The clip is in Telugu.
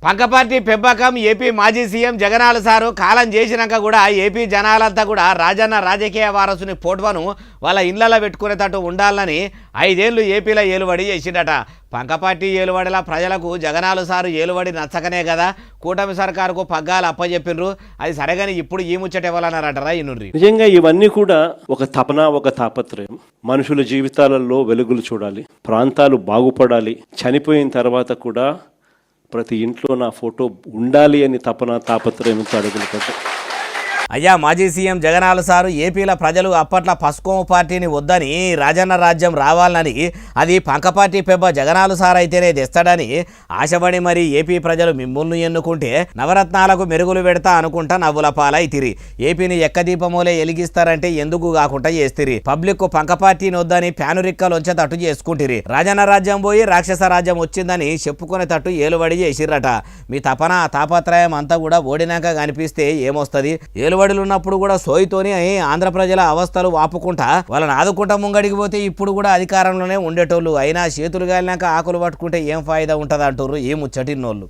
పంకపాటి పెంపకం ఏపీ మాజీ సీఎం జగనాల సారు కాలం చేసినాక కూడా ఏపీ జనాలంతా కూడా రాజన్న రాజకీయ వారసుని ఫోటోను వాళ్ళ ఇళ్లలో పెట్టుకునేటట్టు ఉండాలని 5 ఏళ్ళు ఏపీలో ఏలుబడి చేసిండట. పంకపాటి ఏలుబడిలా ప్రజలకు జగనాల సారు ఏలుబడి నచ్చకనే కదా కూటమి సర్కారుకు పగ్గాలు అప్పచెప్పినరు. అది సరేగాని ఇప్పుడు ఈ ముచ్చట ఇవ్వాలన్నారటరా ఇనుర్రి. నిజంగా ఇవన్నీ కూడా ఒక తపన, ఒక తాపత్రయం. మనుషుల జీవితాలలో వెలుగులు చూడాలి, ప్రాంతాలు బాగుపడాలి, చనిపోయిన తర్వాత కూడా ప్రతి ఇంట్లో నా ఫోటో ఉండాలి అని తపన తాపత్రయంతో అడుగులు పెట్టారు. అయ్యా మాజీ సీఎం జగనాల సారు ఏపీలో ప్రజలు అప్పట్లో పసుకోము పార్టీని వద్దని రాజన్న రాజ్యం రావాలని, అది పంకపాటి పెబ్బ జగనాలు సార్ అయితేనే తెస్తాడని ఆశపడి మరి ఏపీ ప్రజలు మిమ్మల్ని ఎన్నుకుంటే నవరత్నాలకు మెరుగులు పెడతా అనుకుంటా నవ్వుల పాలైతిరి. ఏపీని ఎక్కదీపమూలే ఎలిగిస్తారంటే ఎందుకు కాకుండా చేస్తిరి. పబ్లిక్ పంకపార్టీని వద్దని ప్యానురిక్కలు వచ్చేటట్టు చేసుకుంటిరి. రాజన్న రాజ్యం పోయి రాక్షస రాజ్యం వచ్చిందని చెప్పుకునేటట్టు ఏలుబడి చేసిర్రట. మీ తపన తాపత్రయం అంతా కూడా ఓడినాక కనిపిస్తే ఏమొస్తుంది? ఏలుబడులు ఉన్నప్పుడు కూడా సోయితోని ఆంధ్ర ప్రజల అవస్థలు వాపుకుంటా వాళ్ళని ఆదుకుంటా ముంగడికి పోతే ఇప్పుడు కూడా అధికారంలోనే ఉండేటోళ్ళు. అయినా చేతులు గాలినాక ఆకులు పట్టుకుంటే ఏం ఫాయిదా ఉంటుంది అంటారు ఈ ముచ్చటిన్నోళ్ళు.